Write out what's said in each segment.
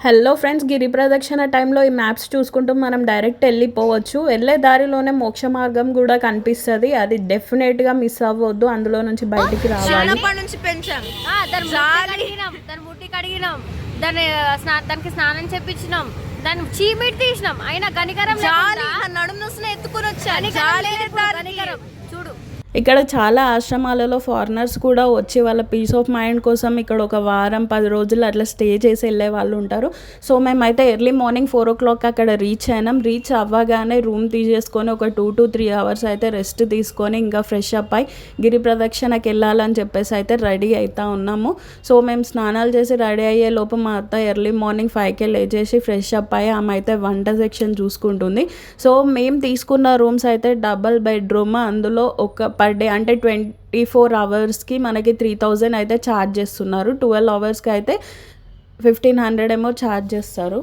Hello friends, గిరి ప్రదక్షిణ టైంలో ఈ మ్యాప్స్ చూసుకుంటూ మనం డైరెక్ట్ వెళ్ళిపోవచ్చు. వెళ్ళే దారిలోనే మోక్ష మార్గం కూడా కనిపిస్తుంది. అది డెఫినెట్గా మిస్ అవ్వద్దు. అందులో నుంచి బయటికి రావాలి. దానికి స్నానం చేపించినాం, దాన్ని చీమిటి తీసినాం, అయినా కనికరం నడుము ఎత్తుకుని వచ్చా. చూడు, ఇక్కడ చాలా ఆశ్రమాలలో ఫారినర్స్ కూడా వచ్చి వాళ్ళ పీస్ ఆఫ్ మైండ్ కోసం ఇక్కడ ఒక వారం 10 రోజులు అట్లా స్టే చేసి వెళ్ళే వాళ్ళు ఉంటారు. సో మేమైతే ఎర్లీ మార్నింగ్ 4 o'clock అక్కడ రీచ్ అయినాం. రీచ్ అవ్వగానే రూమ్ తీసేసుకొని ఒక 2 to 3 hours అయితే రెస్ట్ తీసుకొని ఇంకా ఫ్రెష్ అప్ అయి గిరి ప్రదక్షిణకి వెళ్ళాలని చెప్పేసి అయితే రెడీ అవుతా ఉన్నాము. సో మేము స్నానాలు చేసి రెడీ అయ్యే లోపు మా అత్త ఎర్లీ మార్నింగ్ 5కే లేచేసి ఫ్రెష్ అప్ అయ్యి ఆమె అయితే వంట సెక్షన్ చూసుకుంటుంది. సో మేము తీసుకున్న రూమ్స్ అయితే డబల్ బెడ్రూమ్. అందులో ఒక పర్ డే అంటే 24 hours మనకి 3000 అయితే ఛార్జ్ చేస్తున్నారు. 12 hours అయితే 1500 ఏమో ఛార్జ్ చేస్తారు.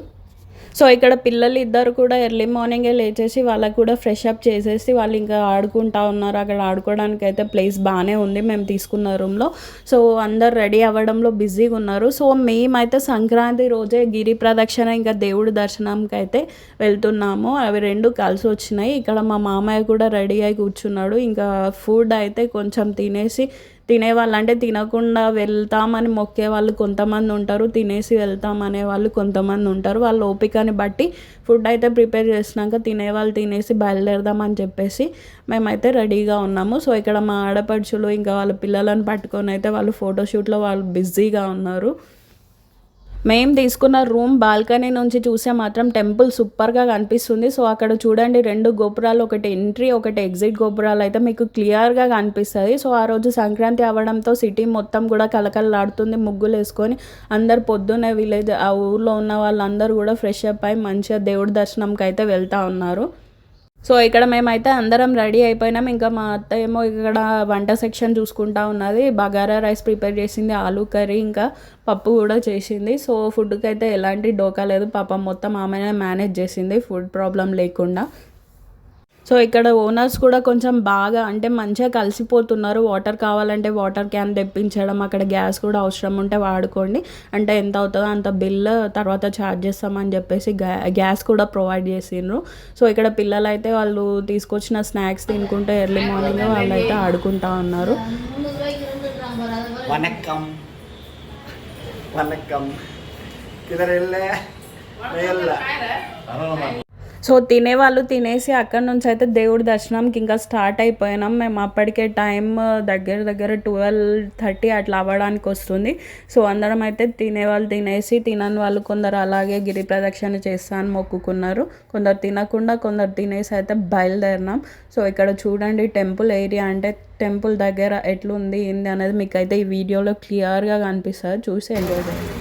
సో ఇక్కడ పిల్లలు ఇద్దరు కూడా ఎర్లీ మార్నింగే లేచేసి వాళ్ళకు కూడా ఫ్రెష్ అప్ చేసేసి వాళ్ళు ఇంకా ఆడుకుంటా ఉన్నారు. అక్కడ ఆడుకోవడానికి అయితే ప్లేస్ బాగానే ఉంది మేము తీసుకున్న రూమ్లో. సో అందరు రెడీ అవ్వడంలో బిజీగా ఉన్నారు. సో మేమైతే సంక్రాంతి రోజే గిరి ప్రదక్షిణ ఇంకా దేవుడి దర్శనంకి అయితే వెళ్తున్నాము. అవి రెండు కలిసి వచ్చినాయి. ఇక్కడ మా మామయ్య కూడా రెడీ అయి కూర్చున్నాడు. ఇంకా ఫుడ్ అయితే కొంచెం తినేవాళ్ళు అంటే తినకుండా వెళ్తామని మొక్కే వాళ్ళు కొంతమంది ఉంటారు, తినేసి వెళ్తామనే వాళ్ళు కొంతమంది ఉంటారు. వాళ్ళ ఓపికని బట్టి ఫుడ్ అయితే ప్రిపేర్ చేసినాక తినేవాళ్ళు తినేసి బయలుదేరదామని చెప్పేసి మేమైతే రెడీగా ఉన్నాము. సో ఇక్కడ మా ఆడపడుచులు ఇంకా వాళ్ళ పిల్లలను పట్టుకొని అయితే వాళ్ళు ఫోటోషూట్లో వాళ్ళు బిజీగా ఉన్నారు. మేము తీసుకున్న రూమ్ బాల్కనీ నుంచి చూసే మాత్రం టెంపుల్ సూపర్గా కనిపిస్తుంది. సో అక్కడ చూడండి 2 గోపురాలు, ఒకటి ఎంట్రీ ఒకటి ఎగ్జిట్ గోపురాలు అయితే మీకు క్లియర్గా కనిపిస్తుంది. సో ఆ రోజు సంక్రాంతి అవ్వడంతో సిటీ మొత్తం కూడా కలకలలాడుతుంది. ముగ్గులు వేసుకొని అందరు పొద్దున్నే విలేజ్ ఆ ఊర్లో ఉన్న వాళ్ళందరూ కూడా ఫ్రెష్ అప్ అయి మంచిగా దేవుడి దర్శనంకి అయితే వెళ్తూ ఉన్నారు. సో ఇక్కడ మేమైతే అందరం రెడీ అయిపోయినాం. ఇంకా మా అత్త ఏమో ఇక్కడ వంట సెక్షన్ చూసుకుంటా ఉన్నది. బగారా రైస్ ప్రిపేర్ చేసింది, ఆలూ కర్రీ ఇంకా పప్పు కూడా చేసింది. సో ఫుడ్కి అయితే ఎలాంటి డోకా లేదు. పాపం మొత్తం ఆమెనే మేనేజ్ చేసింది ఫుడ్ ప్రాబ్లం లేకుండా. సో ఇక్కడ ఓనర్స్ కూడా కొంచెం బాగా అంటే మంచిగా కలిసిపోతున్నారు. వాటర్ కావాలంటే వాటర్ క్యాన్ తెప్పించడం, అక్కడ గ్యాస్ కూడా అవసరం ఉంటే వాడుకోండి అంటే ఎంత అవుతుందో అంత బిల్ తర్వాత ఛార్జ్ చేస్తామని చెప్పేసి గ్యాస్ కూడా ప్రొవైడ్ చేసిండ్రు. సో ఇక్కడ పిల్లలు అయితే వాళ్ళు తీసుకొచ్చిన స్నాక్స్ తినుకుంటే ఎర్లీ మార్నింగ్ వాళ్ళు అయితే ఆడుకుంటా ఉన్నారు. సో తినేవాళ్ళు తినేసి అక్కడ నుంచి అయితే దేవుడి దర్శనంకి ఇంకా స్టార్ట్ అయిపోయినాం. మేము అప్పటికే టైం దగ్గర 12:30 అట్లా అవ్వడానికి వస్తుంది. సో అందరం అయితే తినేవాళ్ళు తినేసి, తినని వాళ్ళు కొందరు అలాగే గిరి ప్రదక్షిణ చేస్తాను మొక్కుకున్నారు. కొందరు తినకుండా కొందరు తినేసి అయితే బయలుదేరినాం. సో ఇక్కడ చూడండి టెంపుల్ ఏరియా అంటే టెంపుల్ దగ్గర ఎట్లుంది ఏంది అనేది మీకు అయితే ఈ వీడియోలో క్లియర్గా కనిపిస్తుంది. చూసి ఎంజాయ్ చేయండి.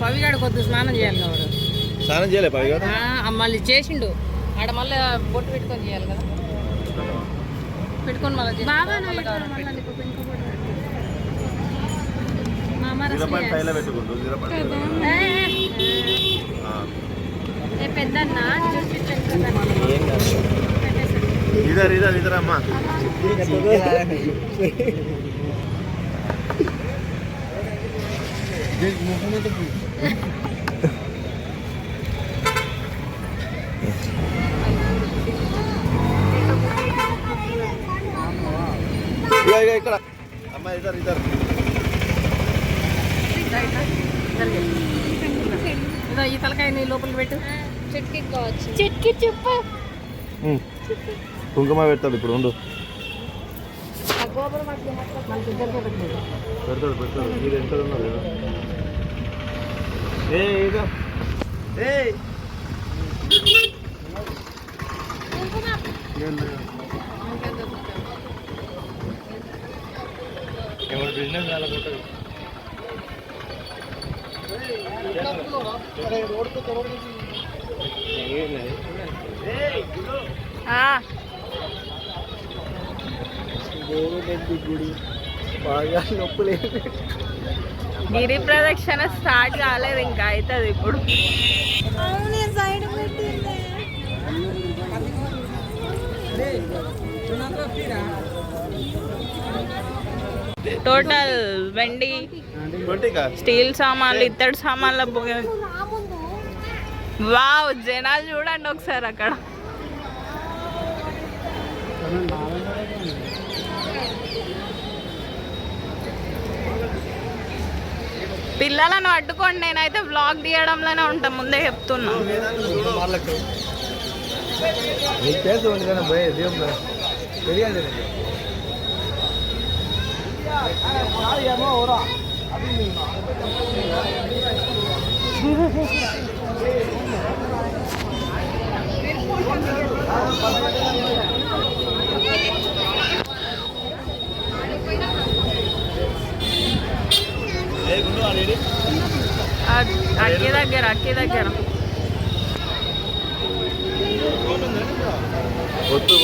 పవిగాడు కొద్ది స్నానం చేయాలి కదా. స్నానం చేయలే పవిగాడు మళ్ళీ చేసిండు ఆడ మళ్ళీ బొట్టు పెట్టుకొని చేయాలి కదా. పెట్టుకొని మళ్ళీ ఇదర్ అమ్మా ఇక్కడ అమ్మా ఇద్దరు ఇదో ఈ తలకాయ నీ లోపలికి పెట్టు. చిట్కి కావచ్చు. చిట్కి చెప్పు. కుంకుమ పెడతాడు ఇప్పుడు ఉండు. పెడతాడు మీరు ఎంత ఉన్నారు కదా. ఎవరి బిజినెస్ వాళ్ళకుంటుంది. బాగా నొప్పులు గిరి ప్రదక్షిణ స్టార్ట్ కాలేదు, ఇంకా అవుతుంది ఇప్పుడు. టోటల్ వెండి స్టీల్ సామాన్లు ఇత్తడి సామాన్ల వావ్ జనాలు చూడండి ఒకసారి అక్కడ. పిల్లలను అడ్డుకోండి, నేనైతే వ్లాగ్ తీయడంలోనే ఉంటా, ముందే చెప్తున్నా. అక్కి దగ్గర వద్దు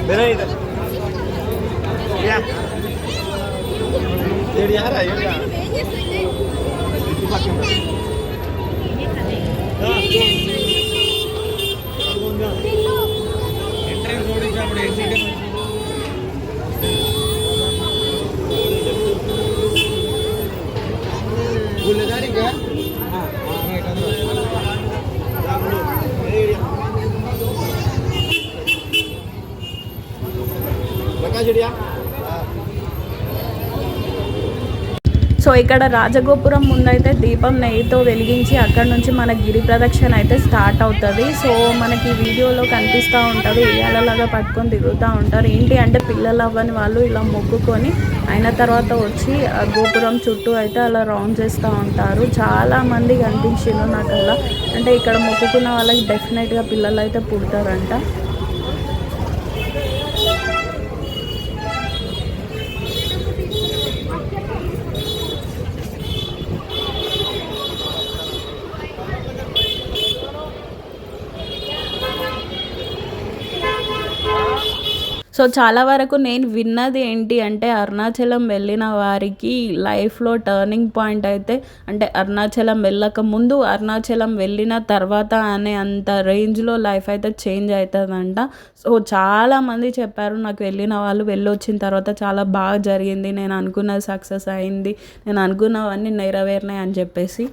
मेरा इधर ये यार సో ఇక్కడ రాజగోపురం ముందైతే దీపం నెయ్యితో వెలిగించి అక్కడ నుంచి మన గిరి ప్రదక్షిణ అయితే స్టార్ట్ అవుతుంది. సో మనకి వీడియోలో కనిపిస్తూ ఉంటుంది, ఏళ్ళలాగా పట్టుకొని తిరుగుతూ ఉంటారు. ఏంటి అంటే పిల్లలు అవ్వని వాళ్ళు ఇలా మొక్కుకొని అయిన తర్వాత వచ్చి గోపురం చుట్టూ అయితే అలా రౌండ్ చేస్తూ ఉంటారు. చాలామంది కనిపించిండ్రు నాకు అలా. అంటే ఇక్కడ మొక్కుకున్న వాళ్ళకి డెఫినెట్గా పిల్లలు అయితే పుడతారంట. సో చాలా వరకు నేను విన్నది ఏంటి అంటే అరుణాచలం వెళ్ళిన వారికి లైఫ్లో టర్నింగ్ పాయింట్ అయితే అంటే అరుణాచలం వెళ్ళక ముందు అరుణాచలం వెళ్ళిన తర్వాత అనే అంత రేంజ్లో లైఫ్ అయితే చేంజ్ అవుతుందంట. సో చాలామంది చెప్పారు నాకు, వెళ్ళిన వాళ్ళు వెళ్ళొచ్చిన తర్వాత చాలా బాగా జరిగింది, నేను అనుకున్నది సక్సెస్ అయింది, నేను అనుకున్నవన్నీ నెరవేరినాయి అని చెప్పేసి.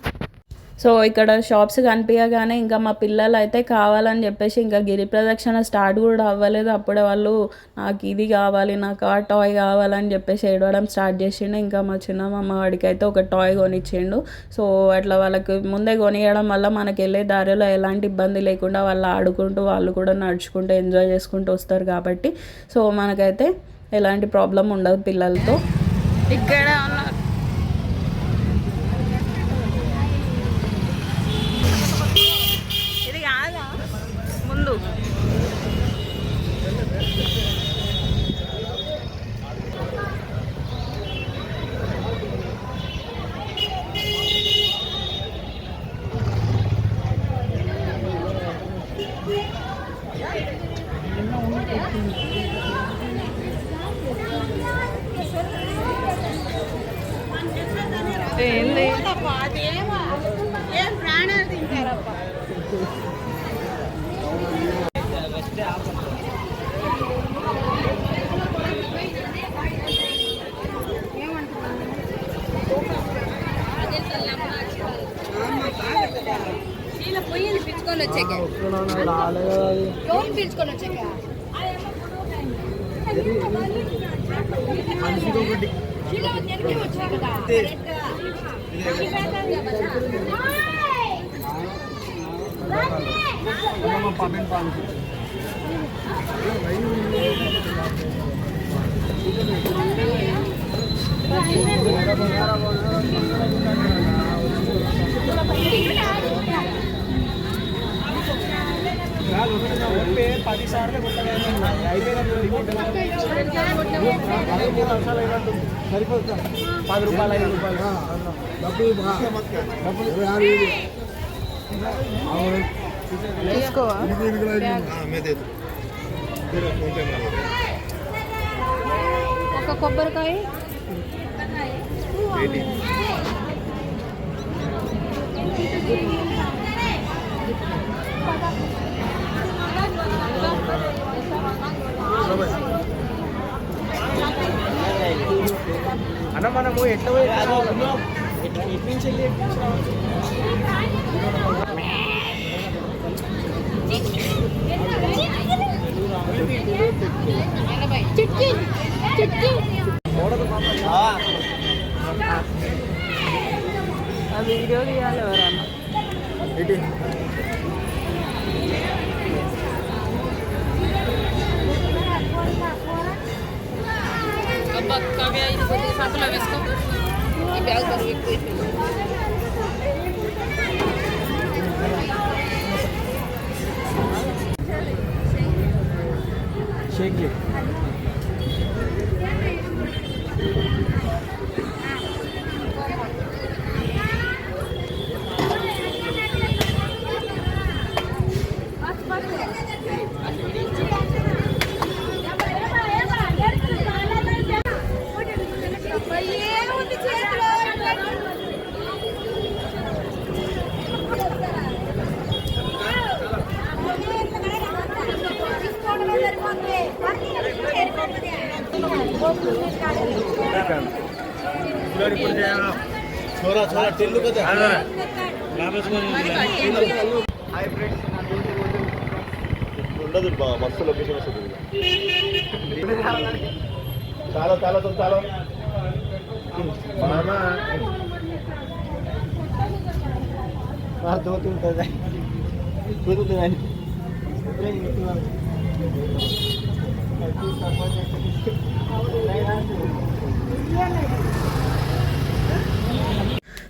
సో ఇక్కడ షాప్స్ కనిపించగానే ఇంకా మా పిల్లలు అయితే కావాలని చెప్పేసి ఇంకా గిరి ప్రదక్షిణ స్టార్ట్ కూడా అవ్వలేదు, అప్పుడే వాళ్ళు నాకు ఇది కావాలి, నాకు ఆ టాయ్ కావాలని చెప్పేసి ఏడవడం స్టార్ట్ చేసిండు. ఇంకా మా చిన్నమ్మ వాడికి అయితే ఒక టాయ్ కొనిచ్చిండు. సో అట్లా వాళ్ళకి ముందే కొనియడం వల్ల మనకి వెళ్ళే దారిలో ఎలాంటి ఇబ్బంది లేకుండా వాళ్ళు ఆడుకుంటూ వాళ్ళు కూడా నడుచుకుంటూ ఎంజాయ్ చేసుకుంటూ వస్తారు కాబట్టి సో మనకైతే ఎలాంటి ప్రాబ్లం ఉండదు పిల్లలతో. ఇక్కడ ఉన్నారు ముందు ఇలా పొయ్యిని పిలుచుకొని వచ్చాక ఎవరు పిలుచుకొని వచ్చాక వచ్చాయి కదా సరిపోతుంది 10 రూపాయలు 5 రూపాయలు తీసుకోవా ఒక కొబ్బరికాయ అన్న మనము ఎట్లా చిట్కి చిట్కి ఆ వీడియో తీయాలి ఎవరన్నా. కవ్య ఇది కొద్దిగా సంతలో వేసుకో ఈ బ్యాగ్ బరువు ఎక్కువ షేక్ छोरा छोरा टिल्लू को हाय फ्रेंड्स ఉండదు మస్తు లొకేషన్ వస్తుంది చాలా చాలా చాలా మామా దో तीन कर जाए खुद तो नहीं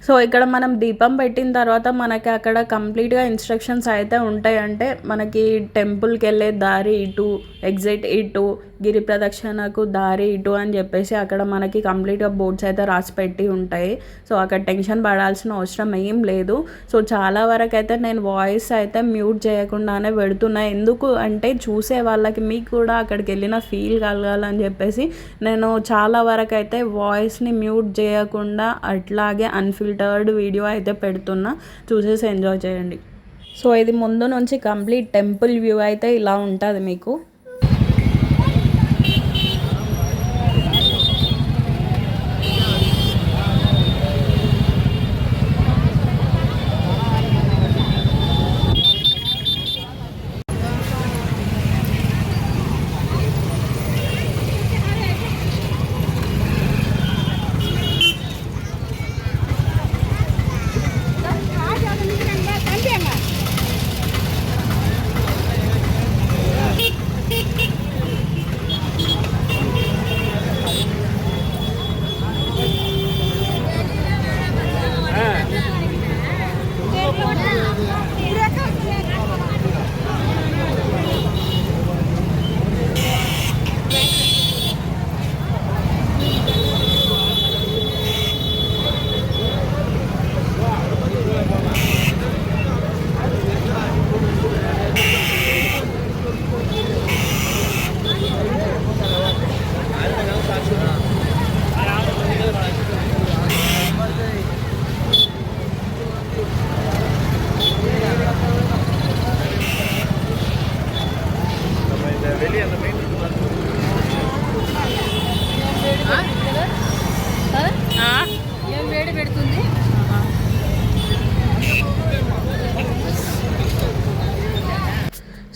సో ఇక్కడ మనం దీపం పెట్టిన తర్వాత మనకి అక్కడ కంప్లీట్గా ఇన్స్ట్రక్షన్స్ అయితే ఉంటాయి. అంటే మనకి టెంపుల్కి వెళ్ళే దారి ఇటు, ఎగ్జిట్ ఇటు, గిరి ప్రదక్షిణకు దారి ఇటు అని చెప్పేసి అక్కడ మనకి కంప్లీట్గా బోర్డ్స్ అయితే రాసి పెట్టి ఉంటాయి. సో అక్కడ టెన్షన్ పడాల్సిన అవసరం ఏం లేదు. సో చాలా వరకు అయితే నేను వాయిస్ అయితే మ్యూట్ చేయకుండానే పెడుతున్నా. ఎందుకు అంటే చూసే వాళ్ళకి మీకు కూడా అక్కడికి వెళ్ళిన ఫీల్ కలగాలని చెప్పేసి నేను చాలా వరకు అయితే వాయిస్ని మ్యూట్ చేయకుండా అట్లాగే అన్ఫిల్టర్డ్ వీడియో అయితే పెడుతున్నా. చూసేసి ఎంజాయ్ చేయండి. సో ఇది ముందు నుంచి కంప్లీట్ టెంపుల్ వ్యూ అయితే ఇలా ఉంటుంది మీకు.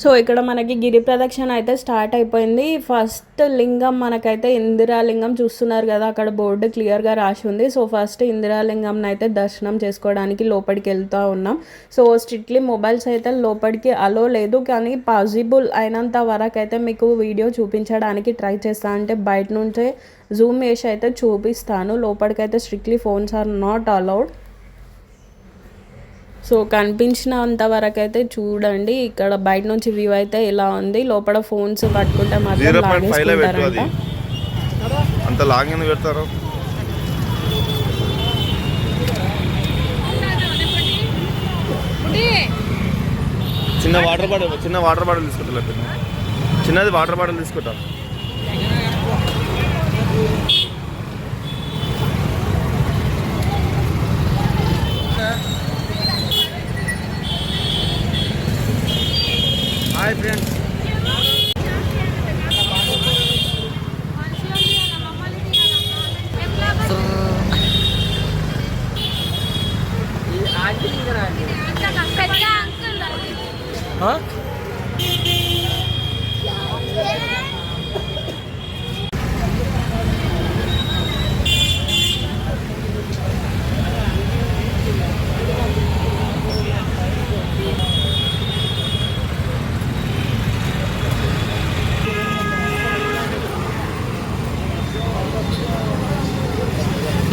సో ఇక్కడ మనకి గిరి ప్రదక్షిణ అయితే స్టార్ట్ అయిపోయింది. ఫస్ట్ లింగం మనకైతే ఇందిరాలింగం చూస్తున్నారు కదా, అక్కడ బోర్డు క్లియర్గా రాసి ఉంది. సో ఫస్ట్ ఇందిరాలింగం అయితే దర్శనం చేసుకోవడానికి లోపలికి వెళ్తూ ఉన్నాం. సో స్ట్రిక్ట్లీ మొబైల్స్ అయితే లోపలికి అలో లేదు, కానీ పాసిబుల్ అయినంత వరకు అయితే మీకు వీడియో చూపించడానికి ట్రై చేస్తాను. అంటే బయట నుంచే జూమ్ చేసి అయితే చూపిస్తాను. లోపలికైతే strictly phones are not allowed. So కనిపించినంత వరకు అయితే చూడండి. ఇక్కడ బయట నుంచి వ్యూ అయితే ఇలా ఉంది. లోపల ఫోన్స్ పట్టుకుంటే మాత్రం లాగేసుకుంటారంట. అంత లాగింగ్ పెడతారు. చిన్న వాటర్ బాటిల్ తీసుకుంటా, చిన్నది వాటర్ బాటిల్ తీసుకుంటా. Hi friends.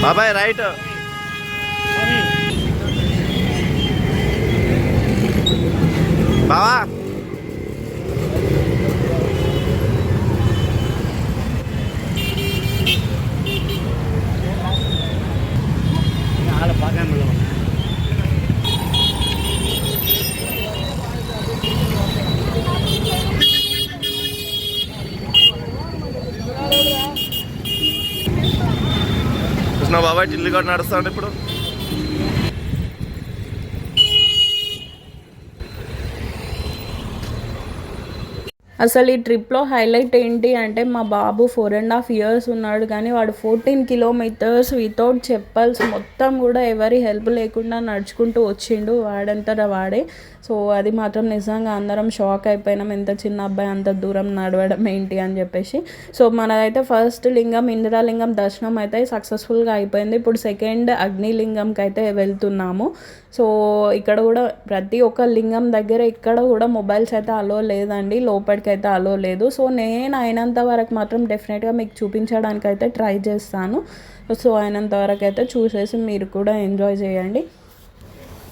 బాబాయ్ రైట్. బావా కృష్ణ బాబాయ్ ఢిల్లీ కూడా నడుస్తాడు ఇప్పుడు. అసలు ఈ ట్రిప్లో హైలైట్ ఏంటి అంటే మా బాబు 4.5 years ఉన్నాడు, కానీ వాడు 14 kilometers వితౌట్ చెప్పల్స్ మొత్తం కూడా ఎవరి హెల్ప్ లేకుండా నడుచుకుంటూ వచ్చిండు వాడంతటా వాడే. సో అది మాత్రం నిజంగా అందరం షాక్ అయిపోయినాం, ఎంత చిన్న అబ్బాయి అంత దూరం నడవడం ఏంటి అని చెప్పేసి. సో మనదైతే ఫస్ట్ లింగం ఇందిరాలింగం దర్శనం అయితే సక్సెస్ఫుల్గా అయిపోయింది. ఇప్పుడు సెకండ్ అగ్నిలింగంకి అయితే వెళ్తున్నాము. సో ఇక్కడ కూడా ప్రతి ఒక్క లింగం దగ్గర ఇక్కడ కూడా మొబైల్స్ అయితే అలో లేదండి, లోపలికి అయితే అలో లేదు. సో నేను అయినంత వరకు మాత్రం డెఫినెట్గా మీకు చూపించడానికి అయితే ట్రై చేస్తాను. సో అయినంత వరకు అయితే చూసేసి మీరు కూడా ఎంజాయ్ చేయండి.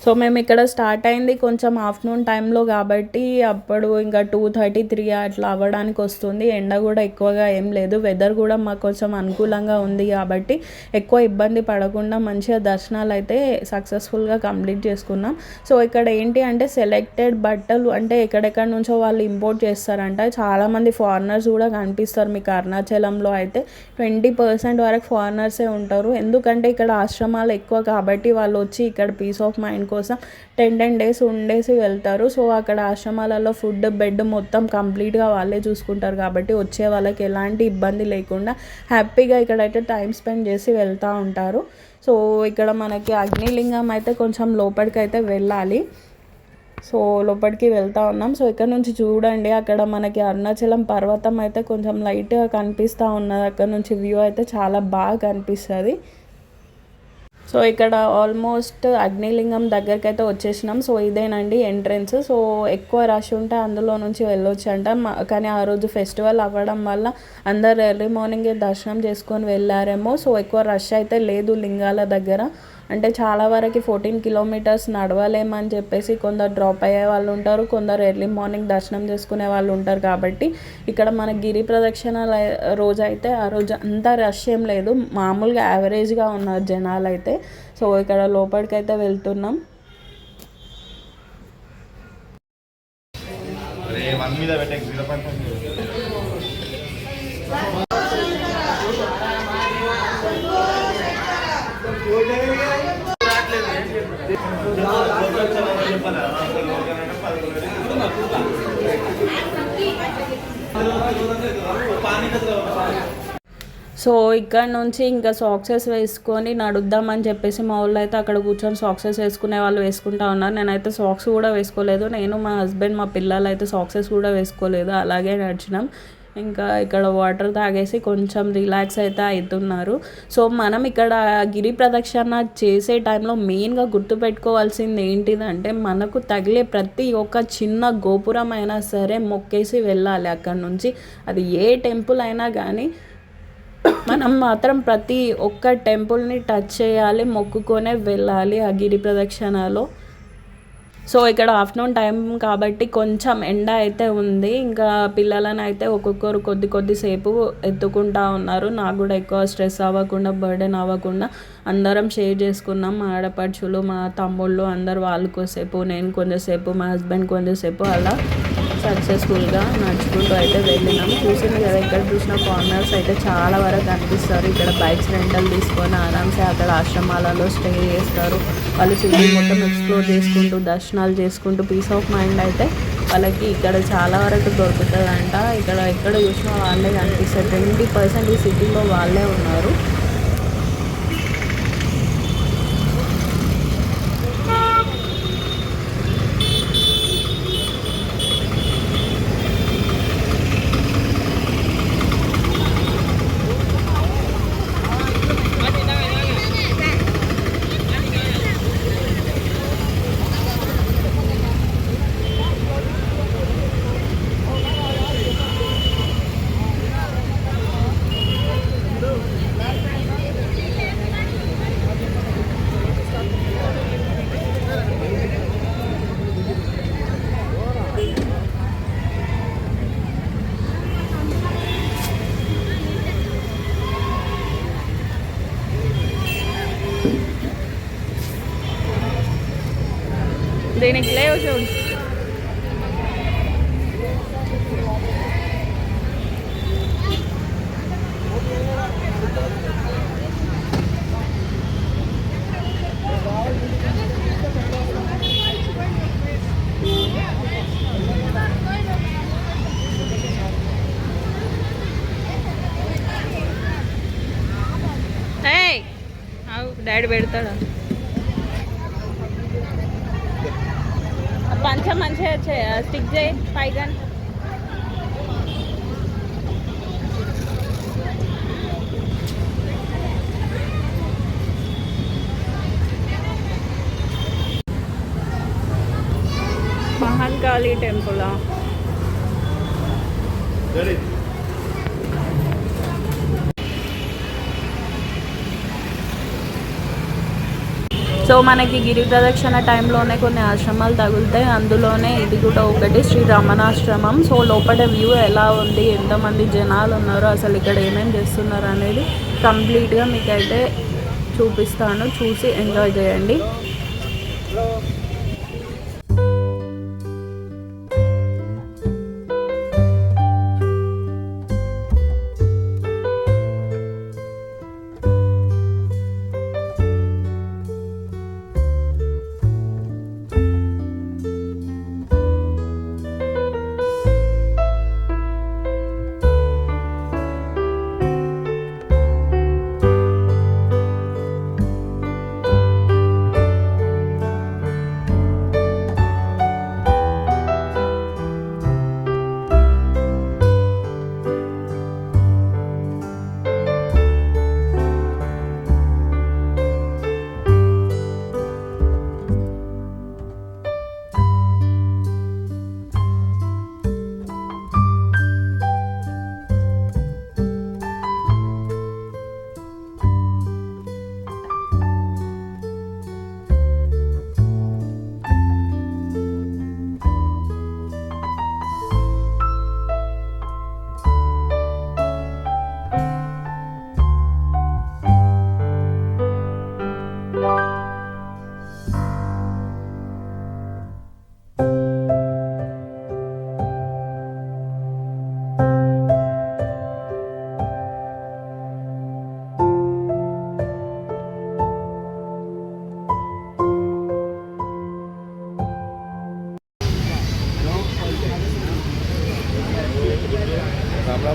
సో మేము ఇక్కడ స్టార్ట్ అయింది కొంచెం ఆఫ్టర్నూన్ టైంలో కాబట్టి అప్పుడు ఇంకా 2:33 అట్లా అవ్వడానికి వస్తుంది. ఎండ కూడా ఎక్కువగా ఏం లేదు, వెదర్ కూడా మాకు కొంచెం అనుకూలంగా ఉంది కాబట్టి ఎక్కువ ఇబ్బంది పడకుండా మంచిగా దర్శనాలు అయితే సక్సెస్ఫుల్గా కంప్లీట్ చేసుకున్నాం. సో ఇక్కడ ఏంటి అంటే సెలెక్టెడ్ బట్టలు అంటే ఎక్కడెక్కడ నుంచో వాళ్ళు ఇంపోర్ట్ చేస్తారంట. చాలామంది ఫారినర్స్ కూడా కనిపిస్తారు మీకు అరుణాచలంలో అయితే 20% వరకు ఫారినర్సే ఉంటారు. ఎందుకంటే ఇక్కడ ఆశ్రమాలు ఎక్కువ కాబట్టి వాళ్ళు వచ్చి ఇక్కడ పీస్ ఆఫ్ మైండ్ కోసం 10 days ఉండేసి వెళ్తారు. సో అక్కడ ఆశ్రమాలలో ఫుడ్ బెడ్ మొత్తం కంప్లీట్గా వాళ్ళే చూసుకుంటారు కాబట్టి వచ్చే వాళ్ళకి ఎలాంటి ఇబ్బంది లేకుండా హ్యాపీగా ఇక్కడైతే టైం స్పెండ్ చేసి వెళ్తూ ఉంటారు. సో ఇక్కడ మనకి అగ్నిలింగం అయితే కొంచెం లోపలికి అయితే వెళ్ళాలి. సో లోపలికి వెళ్తూ ఉన్నాం. సో ఇక్కడ నుంచి చూడండి అక్కడ మనకి అరుణాచలం పర్వతం అయితే కొంచెం లైట్గా కనిపిస్తూ ఉన్నది. అక్కడ నుంచి వ్యూ అయితే చాలా బాగా కనిపిస్తుంది. సో ఇక్కడ ఆల్మోస్ట్ అగ్నిలింగం దగ్గరికి అయితే వచ్చేసినాం. సో ఇదేనండి ఎంట్రెన్స్. సో ఎక్కువ రష్ ఉంటే అందులో నుంచి వెళ్ళొచ్చు అంట, కానీ ఆ రోజు ఫెస్టివల్ అవ్వడం వల్ల అందరు ఎర్లీ మార్నింగే దర్శనం చేసుకొని వెళ్ళారేమో. సో ఎక్కువ రష్ అయితే లేదు లింగాల దగ్గర. అంటే చాలా వరకు 14 kilometers నడవలేమని చెప్పేసి కొందరు డ్రాప్ అయ్యే వాళ్ళు ఉంటారు, కొందరు ఎర్లీ మార్నింగ్ దర్శనం చేసుకునే వాళ్ళు ఉంటారు. కాబట్టి ఇక్కడ మన గిరి ప్రదక్షిణ రోజు అయితే ఆ రోజు అంత రష్ ఏం లేదు, మామూలుగా యావరేజ్గా ఉన్నారు జనాలు అయితే. సో ఇక్కడ లోపలికి అయితే వెళ్తున్నాం. సో ఇక్కడ నుంచి ఇంకా సాక్సెస్ వేసుకొని నడుద్దామని చెప్పేసి మా వాళ్ళు అయితే అక్కడ కూర్చొని సాక్సెస్ వేసుకునే వాళ్ళు వేసుకుంటా ఉన్నారు. నేనైతే సాక్స్ కూడా వేసుకోలేదు. నేను మా హస్బెండ్ మా పిల్లలు అయితే సాక్సెస్ కూడా వేసుకోలేదు, అలాగే నడిచినాం. ఇంకా ఇక్కడ వాటర్ తాగేసి కొంచెం రిలాక్స్ అయితే అవుతున్నారు. సో మనం ఇక్కడ గిరి ప్రదక్షిణ చేసే టైంలో మెయిన్గా గుర్తుపెట్టుకోవాల్సింది ఏంటిదంటే మనకు తగిలే ప్రతి ఒక్క చిన్న గోపురం అయినా సరే మొక్కేసి వెళ్ళాలి. అక్కడ నుంచి అది ఏ టెంపుల్ అయినా కానీ మనం మాత్రం ప్రతి ఒక్క టెంపుల్ని టచ్ చేయాలి, మొక్కుకొనే వెళ్ళాలి ఆ గిరి ప్రదక్షిణలో. సో ఇక్కడ ఆఫ్టర్నూన్ టైం కాబట్టి కొంచెం ఎండ అయితే ఉంది. ఇంకా పిల్లలను అయితే ఒక్కొక్కరు కొద్దిసేపు ఎత్తుకుంటా ఉన్నారు. నాకు కూడా ఎక్కువ స్ట్రెస్ అవ్వకుండా, బర్డెన్ అవ్వకుండా అందరం షేర్ చేసుకున్నాం. మా ఆడపడుచులు, మా తమ్ముళ్ళు అందరు వాళ్ళు కొద్దిసేపు, నేను కొంచెంసేపు, మా హస్బెండ్ కొంచెంసేపు అలా సక్సెస్ఫుల్గా నడుచుకుంటూ అయితే వెళ్ళినాం. చూసింది కదా, ఇక్కడ చూసిన కార్నర్స్ అయితే చాలా వరకు కనిపిస్తారు. ఇక్కడ బైక్స్ రెంటల్ తీసుకొని ఆరామ్సే అక్కడ ఆశ్రమాలలో స్టే చేస్తారు. వాళ్ళు సిటీ మొత్తం ఎక్స్ప్లోర్ చేసుకుంటూ, దర్శనాలు చేసుకుంటూ పీస్ ఆఫ్ మైండ్ అయితే వాళ్ళకి ఇక్కడ చాలా వరకు దొరుకుతుందంట. ఇక్కడ ఎక్కడ చూసినా వాళ్ళే కనిపిస్తారు. 20% ఈ సిటీలో వాళ్ళే ఉన్నారు. దీనికి లేవు చూడు. డాడీ పెడతాడా? పంచ మంచిగా స్టిక్ చేయి పైగా. మహాకాళి టెంపులా? సో మనకి గిరి ప్రదక్షిణ టైంలోనే కొన్ని ఆశ్రమాలు తగులుతాయి. అందులోనే ఇది కూడా ఒకటి, శ్రీ రమణాశ్రమం. సో లోపల వ్యూ ఎలా ఉంది, ఎంతమంది జనాలు ఉన్నారో, అసలు ఇక్కడ ఏమేమి చేస్తున్నారు అనేది కంప్లీట్గా మీకైతే చూపిస్తాను. చూసి ఎంజాయ్ చేయండి.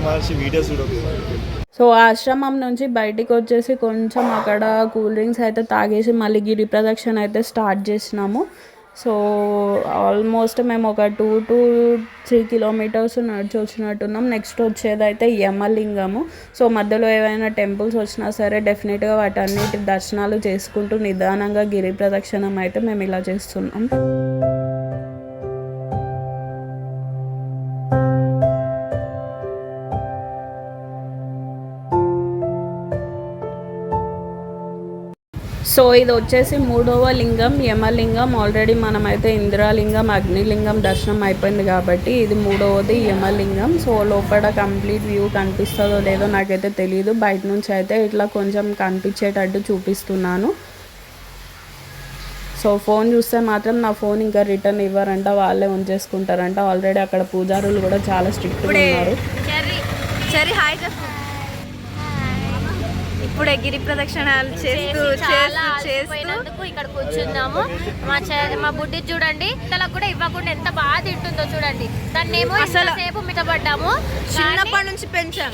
మహర్షి వీడియోస్ చూడదు. సో ఆశ్రమం నుంచి బయటికి వచ్చేసి కొంచెం అక్కడ కూల్ డ్రింక్స్ అయితే తాగేసి మళ్ళీ గిరి ప్రదక్షిణ అయితే స్టార్ట్ చేసినాము. సో ఆల్మోస్ట్ మేము ఒక 2 to 3 kilometers నడిచి వచ్చినట్టున్నాం. నెక్స్ట్ వచ్చేది అయితే యమలింగము. సో మధ్యలో ఏవైనా టెంపుల్స్ వచ్చినా సరే డెఫినెట్గా వాటన్నిటి దర్శనాలు చేసుకుంటూ నిదానంగా గిరి ప్రదక్షిణం అయితే మేము ఇలా చేస్తున్నాం. సో ఇది వచ్చేసి 3వ లింగం యమలింగం. ఆల్రెడీ మనమైతే ఇంద్రలింగం అగ్నిలింగం దర్శనం అయిపోయింది కాబట్టి ఇది 3వది యమలింగం. సో లోపల కంప్లీట్ వ్యూ కనిపిస్తుందో లేదో నాకైతే తెలియదు. బయట నుంచి అయితే ఇట్లా కొంచెం కనిపించేటట్టు చూపిస్తున్నాను. సో ఫోన్ చూస్తే మాత్రం నా ఫోన్ ఇంకా రిటర్న్ ఇవ్వరంట, వాళ్ళే ఉంచేసుకుంటారంట. ఆల్రెడీ అక్కడ పూజారులు కూడా చాలా స్ట్రిక్ట్గా ఉన్నారు. ఇప్పుడే గిరి ప్రదక్షిణాలు చేస్తూ ఇక్కడ కూర్చున్నాము. మా బుడ్డి చూడండి, పిల్లలకు కూడా ఇవ్వకుండా ఎంత బాగా తింటుందో చూడండి. దాన్ని ఏమో సేపు మిటపడ్డాము, చిన్నప్పటి నుంచి పెంచాం.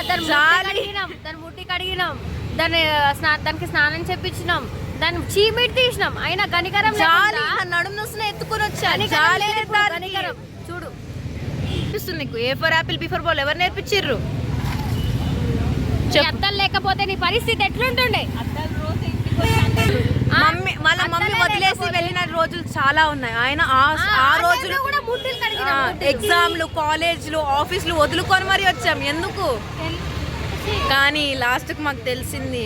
దాని ముట్టి కడిగినాం, దానికి స్నానం చేపించినాం, దాన్ని చీమిటి తీసినాం. అయినా గనికరం నడుము నొస్తున్న ఎత్తుకుని వచ్చాను. చూడు చూపిస్తుంది నీకు. A for apple B for ball ఎవరు నేర్పించిర్రు? అద్దలు లేకపోతే నీ పరిస్థితి ఎట్లుంటుండే? వాళ్ళ మమ్మీ వదిలేసి వెళ్ళిన రోజులు చాలా ఉన్నాయి. ఆయన ఆ రోజులు ఎగ్జామ్లు, కాలేజ్లు, ఆఫీసులు వదులుకొని మరీ వచ్చాం. ఎందుకు కానీ లాస్ట్కి మాకు తెలిసింది.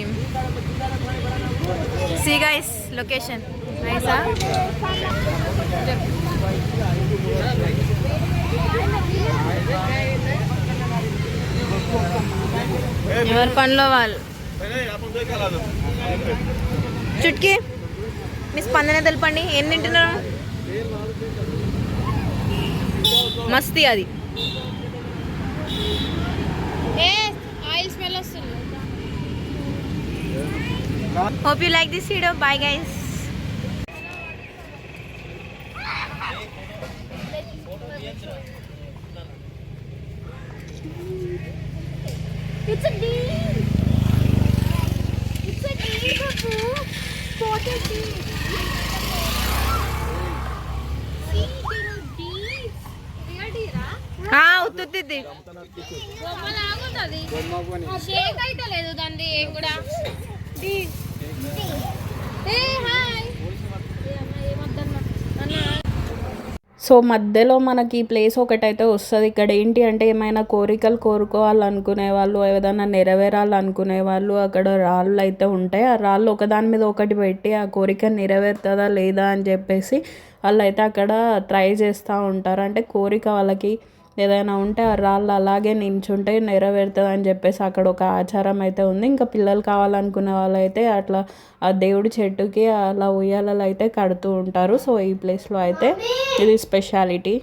సీ గైస్ లొకేషన్ నైసా. ఎవరి పనిలో వాళ్ళు. చుట్కీ మీ స్పందన తెలపండి. ఏం తింటున్నారు? మస్తీ అది. ఆయిల్ స్మెల్ వస్తుంది. Hope you like this video. Bye guys. It's a deer. It's a deer, Babu. Spotted deer. See, little deer. Real deer, ఉత్తుద్ది బొమ్మలాగుంటది. షేక్ అయితే లేదు దాన్ని ఏం కూడా. హాయ్ సో మధ్యలో మనకి ఈ ప్లేస్ ఒకటైతే వస్తుంది. ఇక్కడ ఏంటి అంటే ఏమైనా కోరికలు కోరుకోవాలనుకునే వాళ్ళు, ఏదైనా నెరవేరాలనుకునే వాళ్ళు అక్కడ రాళ్ళు అయితే ఉంటాయి. ఆ రాళ్ళు ఒకదాని మీద ఒకటి పెట్టి ఆ కోరిక నెరవేరుతుందా లేదా అని చెప్పేసి వాళ్ళు అయితే అక్కడ ట్రై చేస్తూ ఉంటారు. అంటే కోరిక వాళ్ళకి ఏదైనా ఉంటే ఆ రాళ్ళు అలాగే నించుంటే నెరవేరుతుంది అని చెప్పేసి అక్కడ ఒక ఆచారం అయితే ఉంది. ఇంకా పిల్లలు కావాలనుకునే వాళ్ళు అయితే అట్లా ఆ దేవుడి చెట్టుకి అలా ఉయ్యాలలు అయితే కడుతూ ఉంటారు. సో ఈ ప్లేస్లో అయితే ఇది స్పెషాలిటీ.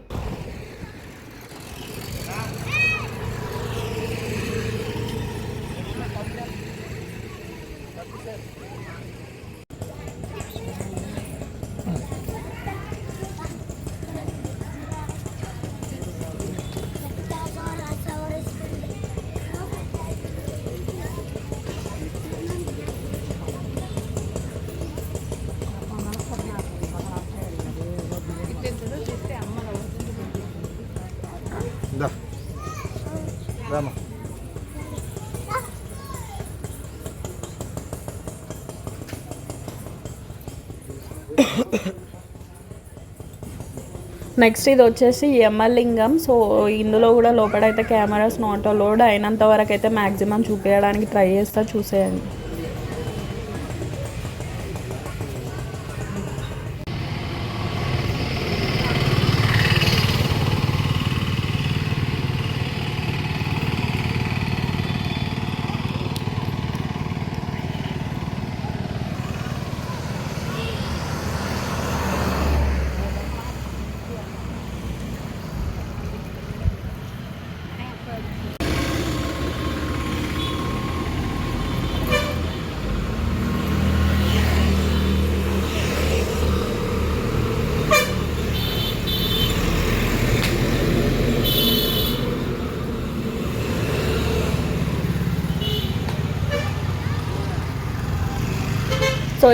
రామా నెక్స్ట్ ఇది వచ్చేసి యమలింగం. సో ఇందులో కూడా లోపలైతే కెమెరాస్ నాట్ అలౌడ్. అయినంత వరకు అయితే మ్యాక్సిమం చూపించడానికి ట్రై చేస్తా, చూసేయండి.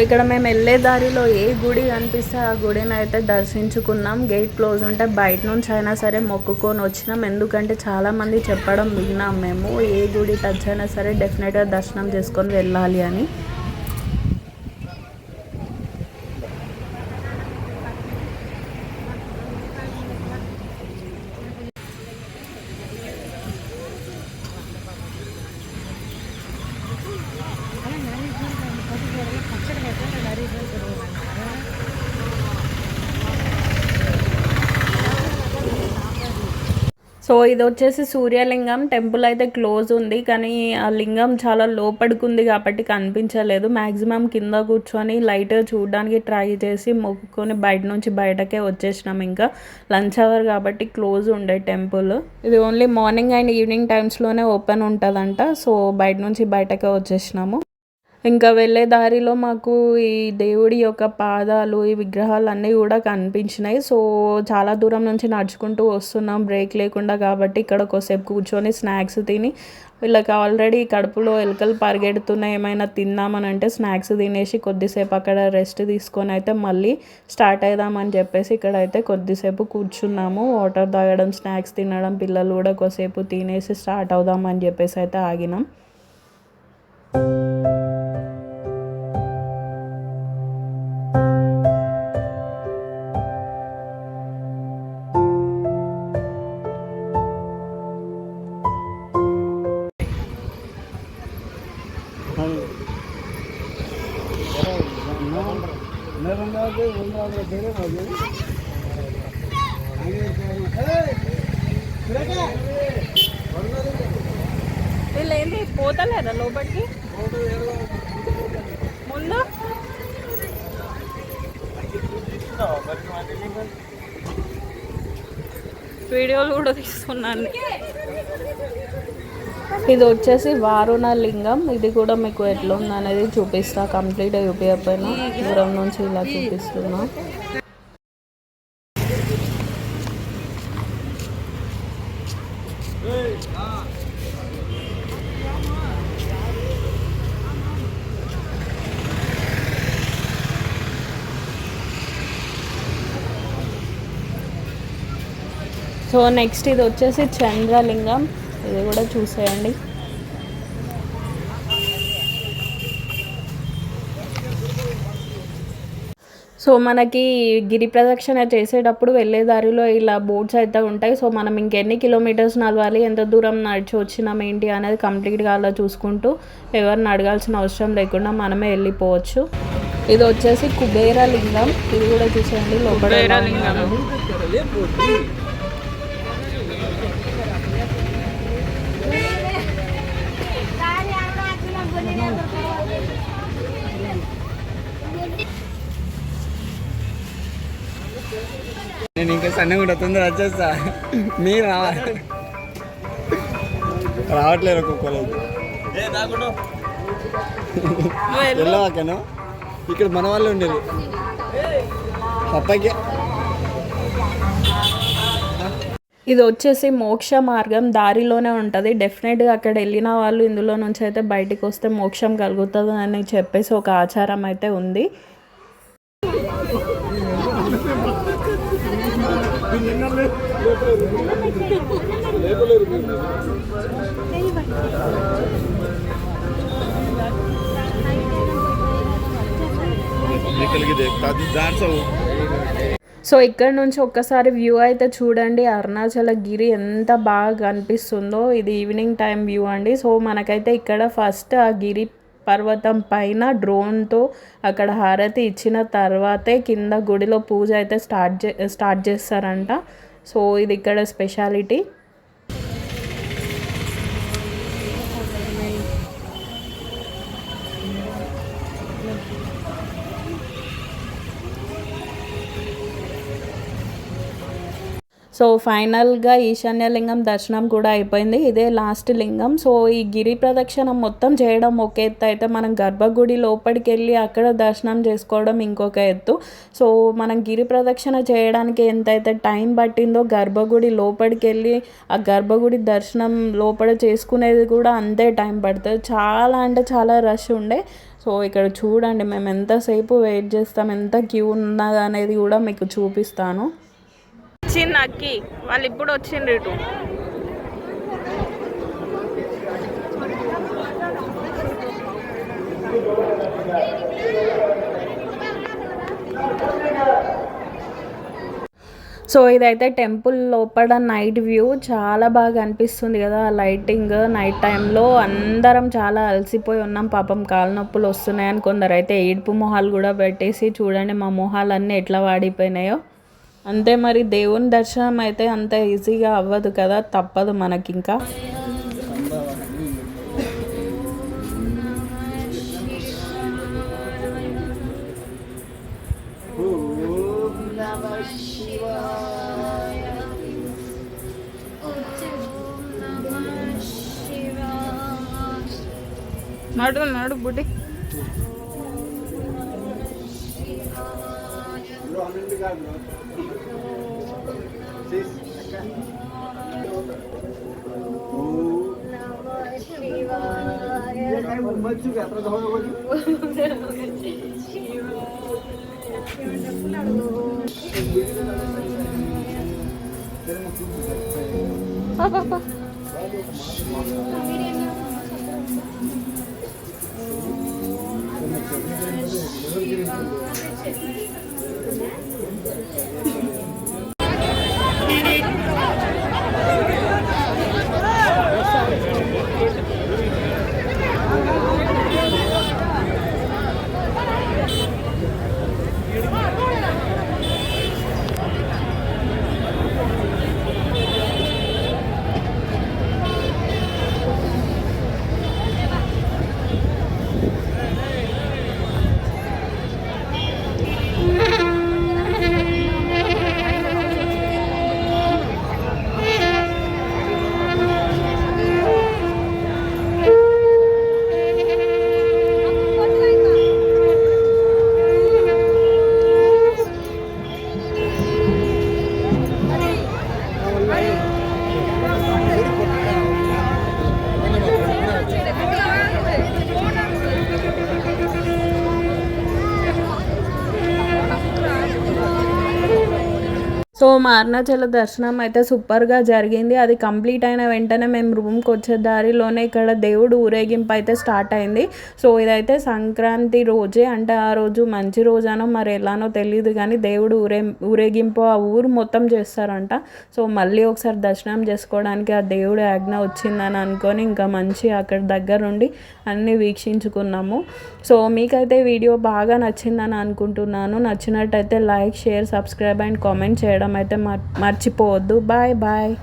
ఇక్కడ మేము వెళ్ళే దారిలో ఏ గుడి కనిపిస్తే ఆ గుడిని అయితే దర్శించుకున్నాం. గేట్ క్లోజ్ ఉంటే బయట నుంచి అయినా సరే మొక్కుకొని వచ్చినాం. ఎందుకంటే చాలామంది చెప్పడం విన్నాం మేము, ఏ గుడి టచ్ అయినా సరే డెఫినెట్గా దర్శనం చేసుకొని వెళ్ళాలి అని. సో ఇది వచ్చేసి సూర్యలింగం. టెంపుల్ అయితే క్లోజ్ ఉంది, కానీ ఆ లింగం చాలా లోపడికుంది కాబట్టి కనిపించలేదు. మ్యాక్సిమం కింద కూర్చొని లైట్ చూడడానికి ట్రై చేసి మొక్కుకొని బయట నుంచి బయటకే వచ్చేసినాం. ఇంకా లంచ్ అవర్ కాబట్టి క్లోజ్ ఉండే టెంపుల్. ఇది ఓన్లీ మార్నింగ్ అండ్ ఈవినింగ్ టైమ్స్లోనే ఓపెన్ ఉంటుందంట. సో బయట నుంచి బయటకే వచ్చేసినాము. ఇంకా వెళ్ళే దారిలో మాకు ఈ దేవుడి యొక్క పాదాలు, ఈ విగ్రహాలు అన్నీ కూడా కనిపించినాయి. సో చాలా దూరం నుంచి నడుచుకుంటూ వస్తున్నాం బ్రేక్ లేకుండా, కాబట్టి ఇక్కడ కొద్దిసేపు కూర్చొని స్నాక్స్ తిని, వీళ్ళకి ఆల్రెడీ కడుపులో ఎలుకలు పరిగెడుతున్నాయి, ఏమైనా తిందామని అంటే స్నాక్స్ తినేసి కొద్దిసేపు అక్కడ రెస్ట్ తీసుకొని అయితే మళ్ళీ స్టార్ట్ అవుదామని చెప్పేసి ఇక్కడైతే కొద్దిసేపు కూర్చున్నాము. వాటర్ తాగడం, స్నాక్స్ తినడం, పిల్లలు కూడా కొద్దిసేపు తినేసి స్టార్ట్ అవుదామని చెప్పేసి అయితే ఆగినాం. వీళ్ళేంటి పోతలేదా లోపలికి ముందు? వీడియోలు కూడా తీసుకున్నాను. ఇది వచ్చేసి వారుణ లింగం. ఇది కూడా మీకు ఎట్లా ఉందనేది చూపిస్తా. కంప్లీట్గా చూపించకపోయినా దూరం నుంచి ఇలా చూపిస్తున్నా. సో నెక్స్ట్ ఇది వచ్చేసి చంద్రలింగం. ఇది కూడా చూసేయండి. సో మనకి గిరి ప్రదక్షిణ చేసేటప్పుడు వెళ్ళే దారిలో ఇలా బోర్డ్స్ అయితే ఉంటాయి. సో మనం ఇంకెన్ని కిలోమీటర్స్ నడవాలి, ఎంత దూరం నడిచి వచ్చినాం ఏంటి అనేది కంప్లీట్గా అలా చూసుకుంటూ ఎవరిని అడగాల్సిన అవసరం లేకుండా మనమే వెళ్ళిపోవచ్చు. ఇది వచ్చేసి కుబేర లింగం. ఇది కూడా చూసేయండి లోపల. నేను ఇంకా సన్నగా కూడా తొందర వచ్చేస్తా. మీరు రావట్లేరు ఒక్కొక్కరు. వెళ్ళవాకను ఇక్కడ మన వాళ్ళు ఉండేది పప్పకి. ఇది వచ్చేసి మోక్ష మార్గం, దారిలోనే ఉంటుంది. డెఫినెట్గా అక్కడ వెళ్ళిన వాళ్ళు ఇందులో నుంచి అయితే బయటికి వస్తే మోక్షం కలుగుతుంది అని చెప్పేసి ఒక ఆచారం అయితే ఉంది. సో ఇక్కడ నుంచి ఒక్కసారి వ్యూ అయితే చూడండి. అరుణాచల గిరి ఎంత బాగా కనిపిస్తుందో. ఇది ఈవినింగ్ టైం వ్యూ అండి. సో మనకైతే ఇక్కడ ఫస్ట్ ఆ గిరి పర్వతం పైన డ్రోన్తో అక్కడ హారతి ఇచ్చిన తర్వాతే కింద గుడిలో పూజ అయితే స్టార్ట్ చేస్తారంట. సో ఇది ఇక్కడ స్పెషాలిటీ. సో ఫైనల్గా ఈశాన్యలింగం దర్శనం కూడా అయిపోయింది. ఇదే లాస్ట్ లింగం. సో ఈ గిరి ప్రదక్షిణ మొత్తం చేయడం ఒక ఎత్తు అయితే, మనం గర్భగుడి లోపలికి వెళ్ళి అక్కడ దర్శనం చేసుకోవడం ఇంకొక ఎత్తు. సో మనం గిరి ప్రదక్షిణ చేయడానికి ఎంతైతే టైం పట్టిందో, గర్భగుడి లోపలికి వెళ్ళి ఆ గర్భగుడి దర్శనం లోపల చేసుకునేది కూడా అంతే టైం పడుతుంది. చాలా అంటే చాలా రష్ ఉండే. సో ఇక్కడ చూడండి మేము ఎంతసేపు వెయిట్ చేస్తాం, ఎంత క్యూ ఉన్నది అనేది కూడా మీకు చూపిస్తాను. చిన్న అక్కి వాళ్ళు ఇప్పుడు వచ్చిండ్రు ఇటు. సో ఇదైతే టెంపుల్ లోపల నైట్ వ్యూ చాలా బాగా అనిపిస్తుంది కదా, లైటింగ్ నైట్ టైంలో. అందరం చాలా అలసిపోయి ఉన్నాం, పాపం కాళ్ళ నొప్పులు వస్తున్నాయని కొందరు అయితే ఏడుపు మొహాలు కూడా పెట్టేసి చూడండి మా మొహాలన్నీ ఎట్లా వాడిపోయినాయో. అంతే మరి, దేవుని దర్శనం అయితే అంత ఈజీగా అవ్వదు కదా, తప్పదు మనకి. ఇంకా నడు నడు బుడ్డి. సో మా అరుణాచల దర్శనం అయితే సూపర్గా జరిగింది. అది కంప్లీట్ అయిన వెంటనే మేము రూమ్కి వచ్చే దారిలోనే ఇక్కడ దేవుడు ఊరేగింపు అయితే స్టార్ట్ అయింది. సో ఇదైతే సంక్రాంతి రోజే, అంటే ఆ రోజు మంచి రోజానో మరి ఎలానో తెలియదు కానీ దేవుడు ఊరేగింపు ఆ ఊరు మొత్తం చేస్తారంట. సో మళ్ళీ ఒకసారి దర్శనం చేసుకోవడానికి ఆ దేవుడి ఆజ్ఞ వచ్చిందని అనుకొని ఇంకా మంచి అక్కడ దగ్గర నుండి అన్నీ వీక్షించుకున్నాము. సో మీకైతే వీడియో బాగా నచ్చిందని అనుకుంటున్నాను. నచ్చినట్టయితే like, share, subscribe and comment చేయడం అయితే మర్చిపోవద్దు. Bye bye.